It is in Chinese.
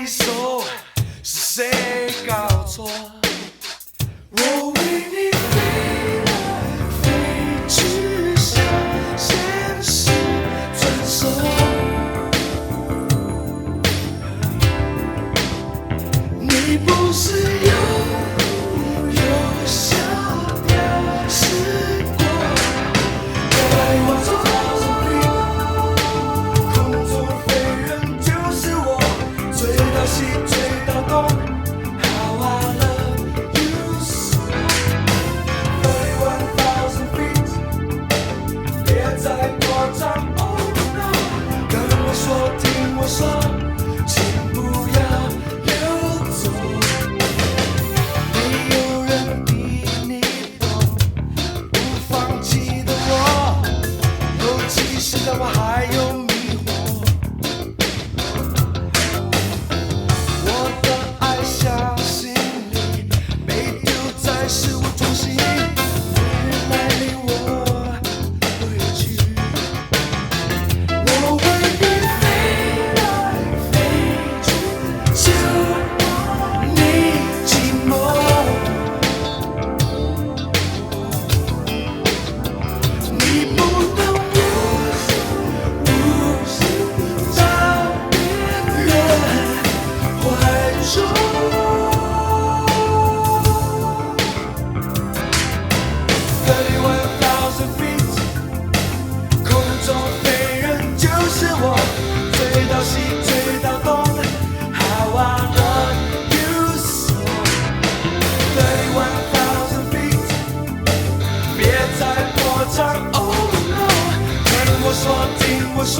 收，是谁搞错？我为你飞来飞去，向现实转手。你不是有下掉时光，带我走到底，空中飞人就是我，追到西追到东。How I love you so, 31,000 feet， 别再扩张 ，Oh no， 跟我说，听我说，请不要溜走。没有人比你懂，不放弃的我，尤其是当我还有迷惑。我的爱像行李，被丢在事物中心，没人来领我回去。我为你飞来飞去，就你寂寞。你不能无视到别人怀中。31,000 feet， 空中飞人就是我，追到西追到东。How I love you so， 31,000 feet， 别再扩张 ，Oh no， 跟我说，听我说，